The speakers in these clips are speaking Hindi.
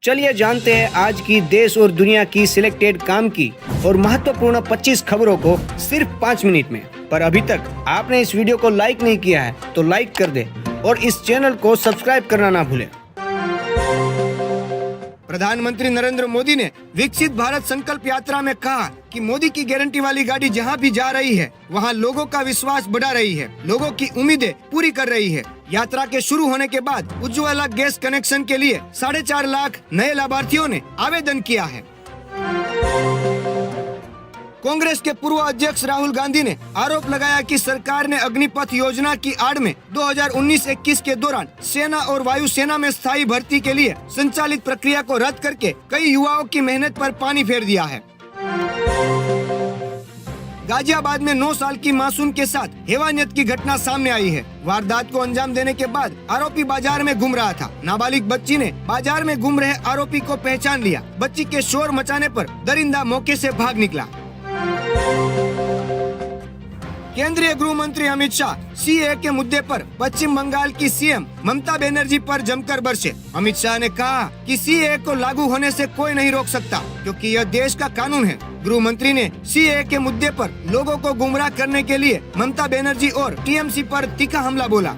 चलिए जानते हैं आज की देश और दुनिया की सिलेक्टेड काम की और महत्वपूर्ण 25 खबरों को सिर्फ 5 मिनट में। पर अभी तक आपने इस वीडियो को लाइक नहीं किया है तो लाइक कर दे और इस चैनल को सब्सक्राइब करना ना भूलें। प्रधानमंत्री नरेंद्र मोदी ने विकसित भारत संकल्प यात्रा में कहा कि मोदी की गारंटी वाली गाड़ी जहां भी जा रही है वहां लोगों का विश्वास बढ़ा रही है, लोगों की उम्मीदें पूरी कर रही है। यात्रा के शुरू होने के बाद उज्ज्वला गैस कनेक्शन के लिए 4.5 लाख नए लाभार्थियों ने आवेदन किया है। कांग्रेस के पूर्व अध्यक्ष राहुल गांधी ने आरोप लगाया कि सरकार ने अग्निपथ योजना की आड़ में 2019-21 के दौरान सेना और वायुसेना में स्थायी भर्ती के लिए संचालित प्रक्रिया को रद्द करके कई युवाओं की मेहनत पर पानी फेर दिया है। गाजियाबाद में 9 साल की मासूम के साथ हेवानियत की घटना सामने आई है। वारदात को अंजाम देने के बाद आरोपी बाजार में घूम रहा था। नाबालिग बच्ची ने बाजार में घूम रहे आरोपी को पहचान लिया। बच्ची के शोर मचाने पर दरिंदा मौके से भाग निकला। केंद्रीय गृह मंत्री अमित शाह सीएए के मुद्दे पर पश्चिम बंगाल की सीएम ममता बनर्जी पर जमकर बरसे। अमित शाह ने कहा कि सीएए को लागू होने से कोई नहीं रोक सकता क्योंकि यह देश का कानून है। गृह मंत्री ने सीएए के मुद्दे पर लोगों को गुमराह करने के लिए ममता बनर्जी और टीएमसी पर तीखा हमला बोला।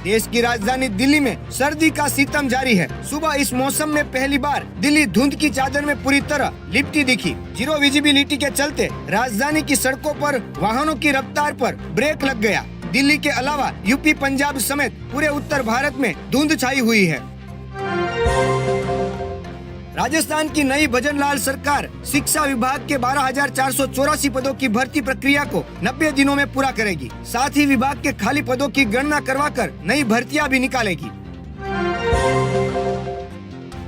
देश की राजधानी दिल्ली में सर्दी का सितम जारी है। सुबह इस मौसम में पहली बार दिल्ली धुंध की चादर में पूरी तरह लिपटी दिखी। जीरो विजिबिलिटी के चलते राजधानी की सड़कों पर वाहनों की रफ्तार पर ब्रेक लग गया। दिल्ली के अलावा यूपी, पंजाब समेत पूरे उत्तर भारत में धुंध छाई हुई है। राजस्थान की नई भजनलाल सरकार शिक्षा विभाग के 12,484 पदों की भर्ती प्रक्रिया को 90 दिनों में पूरा करेगी। साथ ही विभाग के खाली पदों की गणना करवाकर नई भर्तियां भी निकालेगी।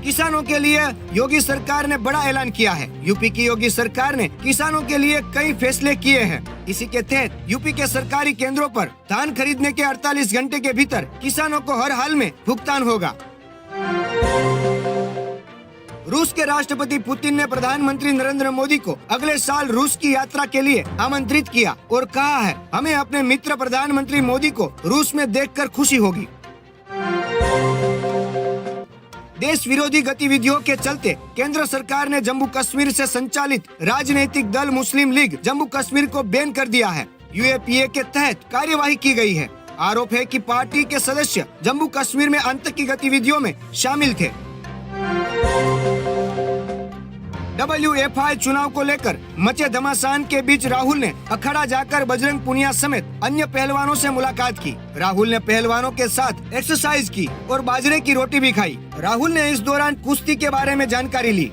किसानों के लिए योगी सरकार ने बड़ा ऐलान किया है। यूपी की योगी सरकार ने किसानों के लिए कई फैसले किए हैं। इसी के तहत यूपी के सरकारी केंद्रों पर धान खरीदने के 48 घंटे के भीतर किसानों को हर हाल में भुगतान होगा। रूस के राष्ट्रपति पुतिन ने प्रधानमंत्री नरेंद्र मोदी को अगले साल रूस की यात्रा के लिए आमंत्रित किया और कहा है, हमें अपने मित्र प्रधानमंत्री मोदी को रूस में देखकर खुशी होगी। देश विरोधी गतिविधियों के चलते केंद्र सरकार ने जम्मू कश्मीर से संचालित राजनीतिक दल मुस्लिम लीग जम्मू कश्मीर को बैन कर दिया है। यूएपीए के तहत कार्यवाही की गई है। आरोप है कि पार्टी के सदस्य जम्मू कश्मीर में आतंकी गतिविधियों में शामिल थे। WFI चुनाव को लेकर मचे घमासान के बीच राहुल ने अखाड़ा जाकर बजरंग पुनिया समेत अन्य पहलवानों से मुलाकात की। राहुल ने पहलवानों के साथ एक्सरसाइज की और बाजरे की रोटी भी खाई। राहुल ने इस दौरान कुश्ती के बारे में जानकारी ली।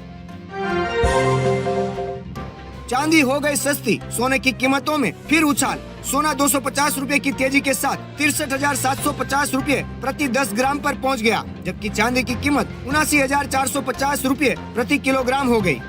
चांदी हो गई सस्ती, सोने की कीमतों में फिर उछाल। सोना 250 रुपए की तेजी के साथ 63,750 रुपए प्रति 10 ग्राम पर पहुंच गया, जबकि चांदी की कीमत 79,450 रुपए प्रति किलोग्राम हो गई।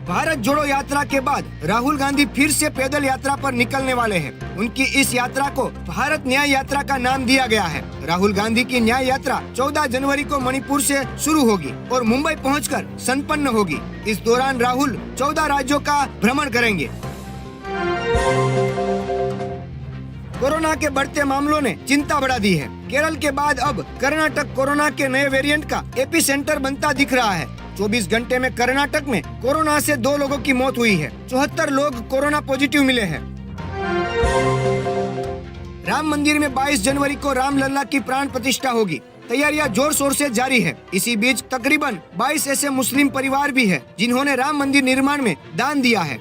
भारत जोड़ो यात्रा के बाद राहुल गांधी फिर से पैदल यात्रा पर निकलने वाले हैं। उनकी इस यात्रा को भारत न्याय यात्रा का नाम दिया गया है। राहुल गांधी की न्याय यात्रा 14 जनवरी को मणिपुर से शुरू होगी और मुंबई पहुंचकर संपन्न होगी। इस दौरान राहुल 14 राज्यों का भ्रमण करेंगे। कोरोना के बढ़ते मामलों ने चिंता बढ़ा दी है। केरल के बाद अब कर्नाटक कोरोना के नए वेरिएंट का एपी सेंटर बनता दिख रहा है। 24 घंटे में कर्नाटक में कोरोना से 2 लोगों की मौत हुई है। 74 लोग कोरोना पॉजिटिव मिले हैं। राम मंदिर में 22 जनवरी को रामलला की प्राण प्रतिष्ठा होगी। तैयारियां जोर शोर से जारी है। इसी बीच तकरीबन 22 ऐसे मुस्लिम परिवार भी है जिन्होंने राम मंदिर निर्माण में दान दिया है।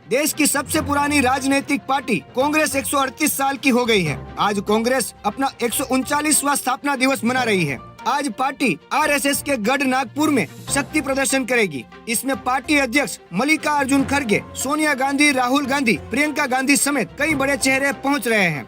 देश की सबसे पुरानी राजनीतिक पार्टी कांग्रेस 138 साल की हो गई है। आज कांग्रेस अपना 139वां स्थापना दिवस मना रही है। आज पार्टी आरएसएस के गढ़ नागपुर में शक्ति प्रदर्शन करेगी। इसमें पार्टी अध्यक्ष मल्लिकार्जुन खड़गे, सोनिया गांधी, राहुल गांधी, प्रियंका गांधी समेत कई बड़े चेहरे पहुंच रहे हैं।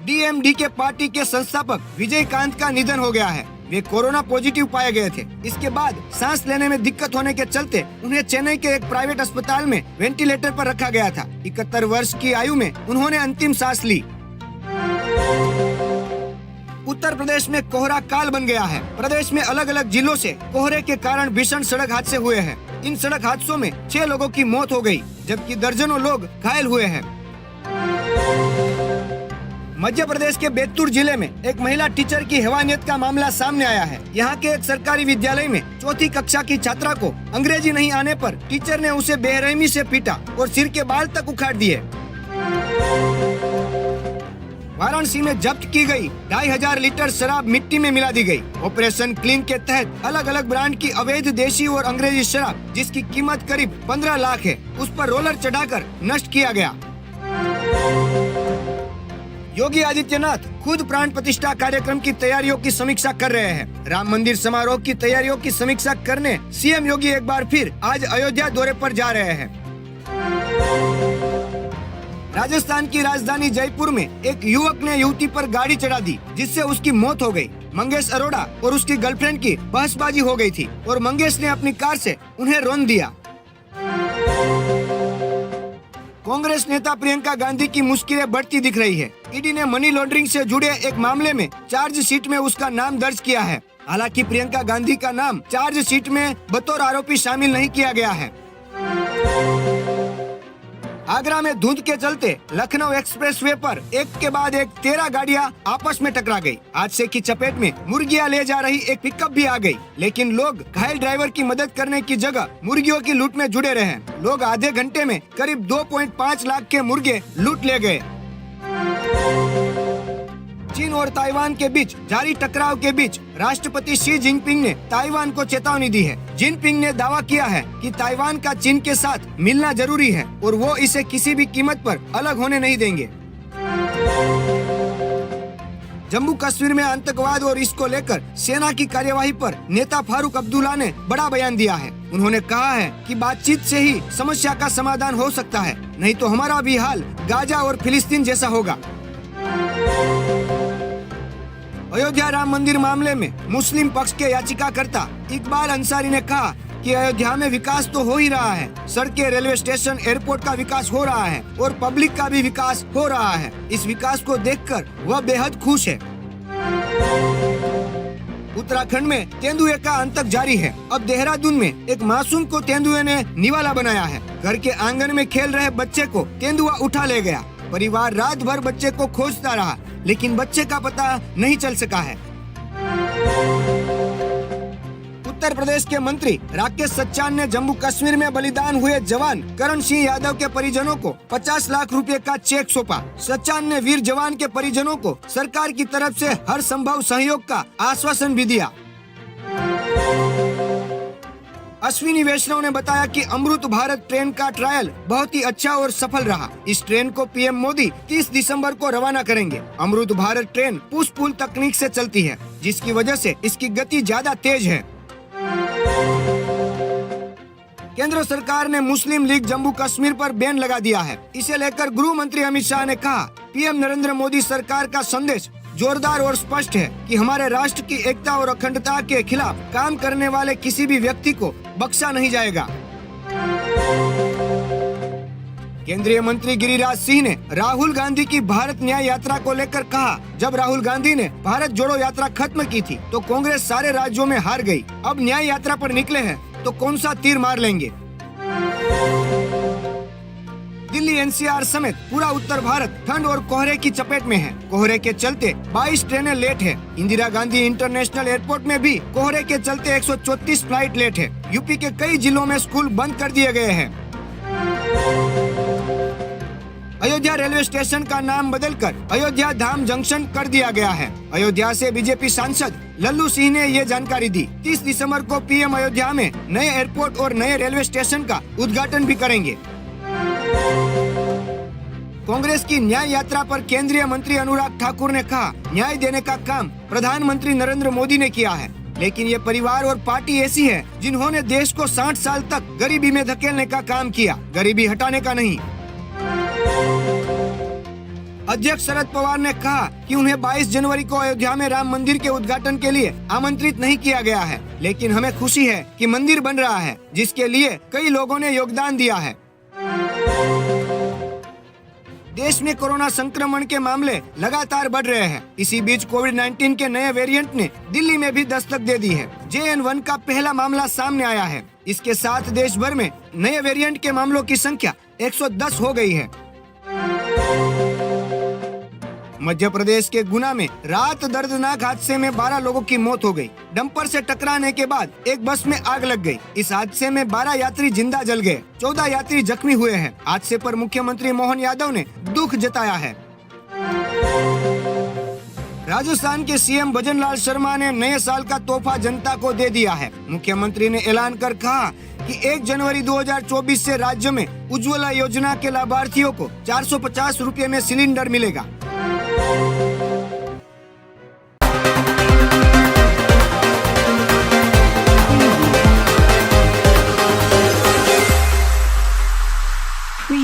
डीएमडीके पार्टी के संस्थापक विजयकांत का निधन हो गया है। वे कोरोना पॉजिटिव पाए गए थे। इसके बाद सांस लेने में दिक्कत होने के चलते उन्हें चेन्नई के एक प्राइवेट अस्पताल में वेंटिलेटर पर रखा गया था। 71 वर्ष की आयु में उन्होंने अंतिम सांस ली। उत्तर प्रदेश में कोहरा काल बन गया है। प्रदेश में अलग अलग जिलों से कोहरे के कारण भीषण सड़क हादसे हुए हैं। इन सड़क हादसों में 6 लोगों की मौत हो गई, जबकि दर्जनों लोग घायल हुए हैं। मध्य प्रदेश के बैतूल जिले में एक महिला टीचर की हैवानियत का मामला सामने आया है। यहाँ के एक सरकारी विद्यालय में चौथी कक्षा की छात्रा को अंग्रेजी नहीं आने पर टीचर ने उसे बेरहमी से पीटा और सिर के बाल तक उखाड़ दिए। वाराणसी में जब्त की गई 2500 लीटर शराब मिट्टी में मिला दी गई। ऑपरेशन क्लीन के तहत अलग अलग ब्रांड की अवैध देशी और अंग्रेजी शराब जिसकी कीमत करीब 15 लाख है, उस पर रोलर चढ़ाकर नष्ट किया गया। योगी आदित्यनाथ खुद प्राण प्रतिष्ठा कार्यक्रम की तैयारियों की समीक्षा कर रहे हैं। राम मंदिर समारोह की तैयारियों की समीक्षा करने सीएम योगी एक बार फिर आज अयोध्या दौरे पर जा रहे हैं। राजस्थान की राजधानी जयपुर में एक युवक ने युवती पर गाड़ी चढ़ा दी, जिससे उसकी मौत हो गई। मंगेश अरोड़ा और उसकी गर्लफ्रेंड की बहसबाजी हो गई थी और मंगेश ने अपनी कार से उन्हें रौंद दिया। कांग्रेस नेता प्रियंका गांधी की मुश्किलें बढ़ती दिख रही है। ईडी ने मनी लॉन्ड्रिंग से जुड़े एक मामले में चार्जशीट में उसका नाम दर्ज किया है। हालांकि प्रियंका गांधी का नाम चार्जशीट में बतौर आरोपी शामिल नहीं किया गया है। आगरा में धुंध के चलते लखनऊ एक्सप्रेसवे पर एक के बाद एक 13 गाड़ियां आपस में टकरा गई। हादसे की चपेट में मुर्गियां ले जा रही एक पिकअप भी आ गई, लेकिन लोग घायल ड्राइवर की मदद करने की जगह मुर्गियों की लूट में जुड़े रहे। लोग आधे घंटे में करीब 2.5 लाख के मुर्गे लूट ले गए। चीन और ताइवान के बीच जारी टकराव के बीच राष्ट्रपति शी जिनपिंग ने ताइवान को चेतावनी दी है। जिनपिंग ने दावा किया है कि ताइवान का चीन के साथ मिलना जरूरी है और वो इसे किसी भी कीमत पर अलग होने नहीं देंगे। जम्मू कश्मीर में आतंकवाद और इसको लेकर सेना की कार्यवाही पर नेता फारूक अब्दुल्ला ने बड़ा बयान दिया है। उन्होंने कहा है कि बातचीत से ही समस्या का समाधान हो सकता है, नहीं तो हमारा भी हाल गाजा और फिलिस्तीन जैसा होगा। अयोध्या राम मंदिर मामले में मुस्लिम पक्ष के याचिकाकर्ता इकबाल अंसारी ने कहा कि अयोध्या में विकास तो हो ही रहा है। सड़कें, रेलवे स्टेशन, एयरपोर्ट का विकास हो रहा है और पब्लिक का भी विकास हो रहा है। इस विकास को देखकर वह बेहद खुश है। उत्तराखंड में तेंदुए का आतंक जारी है। अब देहरादून में एक मासूम को तेंदुए ने निवाला बनाया है। घर के आंगन में खेल रहे बच्चे को तेंदुआ उठा ले गया। परिवार रात भर बच्चे को खोजता रहा, लेकिन बच्चे का पता नहीं चल सका है। उत्तर प्रदेश के मंत्री राकेश सच्चान ने जम्मू कश्मीर में बलिदान हुए जवान करण सिंह यादव के परिजनों को 50 लाख रुपए का चेक सौंपा। सच्चान ने वीर जवान के परिजनों को सरकार की तरफ से हर संभव सहयोग का आश्वासन भी दिया। अश्विनी वैष्णव ने बताया कि अमृत भारत ट्रेन का ट्रायल बहुत ही अच्छा और सफल रहा। इस ट्रेन को पीएम मोदी 30 दिसंबर को रवाना करेंगे। Amrit Bharat train push pull तकनीक से चलती है, जिसकी वजह से इसकी गति ज्यादा तेज है। केंद्र सरकार ने मुस्लिम लीग जम्मू कश्मीर पर बैन लगा दिया है। इसे लेकर गृह मंत्री अमित शाह ने कहा, पीएम नरेंद्र मोदी सरकार का संदेश जोरदार और स्पष्ट है कि हमारे राष्ट्र की एकता और अखंडता के खिलाफ काम करने वाले किसी भी व्यक्ति को बख्शा नहीं जाएगा। केंद्रीय मंत्री गिरिराज सिंह ने राहुल गांधी की भारत न्याय यात्रा को लेकर कहा, जब राहुल गांधी ने भारत जोड़ो यात्रा खत्म की थी तो कांग्रेस सारे राज्यों में हार गई। अब न्याय यात्रा पर निकले हैं तो कौन सा तीर मार लेंगे। दिल्ली एनसीआर समेत पूरा उत्तर भारत ठंड और कोहरे की चपेट में है। कोहरे के चलते 22 ट्रेनें लेट है। इंदिरा गांधी इंटरनेशनल एयरपोर्ट में भी कोहरे के चलते 134 फ्लाइट लेट है। यूपी के कई जिलों में स्कूल बंद कर दिए गए हैं। अयोध्या रेलवे स्टेशन का नाम बदलकर अयोध्या धाम जंक्शन कर दिया गया है। अयोध्या से बीजेपी सांसद लल्लू सिंह ने ये जानकारी दी। 30 दिसंबर को पीएम अयोध्या में नए एयरपोर्ट और नए रेलवे स्टेशन का उद्घाटन भी करेंगे। कांग्रेस की न्याय यात्रा पर केंद्रीय मंत्री अनुराग ठाकुर ने कहा, न्याय देने का काम प्रधानमंत्री नरेंद्र मोदी ने किया है, लेकिन ये परिवार और पार्टी ऐसी है जिन्होंने देश को 60 साल तक गरीबी में धकेलने का काम किया, गरीबी हटाने का नहीं। अध्यक्ष शरद पवार ने कहा कि उन्हें 22 जनवरी को अयोध्या में राम मंदिर के उद्घाटन के लिए आमंत्रित नहीं किया गया है, लेकिन हमें खुशी है कि मंदिर बन रहा है, जिसके लिए कई लोगों ने योगदान दिया है। देश में कोरोना संक्रमण के मामले लगातार बढ़ रहे हैं। इसी बीच कोविड-19 के नए वेरिएंट ने दिल्ली में भी दस्तक दे दी है। JN1 का पहला मामला सामने आया है। इसके साथ देश भर में नए वेरिएंट के मामलों की संख्या 110 हो गई है। मध्य प्रदेश के गुना में रात दर्दनाक हादसे में 12 लोगों की मौत हो गई। डंपर से टकराने के बाद एक बस में आग लग गई। इस हादसे में 12 यात्री जिंदा जल गए, 14 यात्री जख्मी हुए हैं। हादसे पर मुख्यमंत्री मोहन यादव ने दुख जताया है। राजस्थान के सीएम भजनलाल शर्मा ने नए साल का तोहफा जनता को दे दिया है। मुख्यमंत्री ने ऐलान कर कहा कि 1 जनवरी 2024 से राज्य में उज्ज्वला योजना के लाभार्थियों को 450 रुपए में सिलेंडर मिलेगा।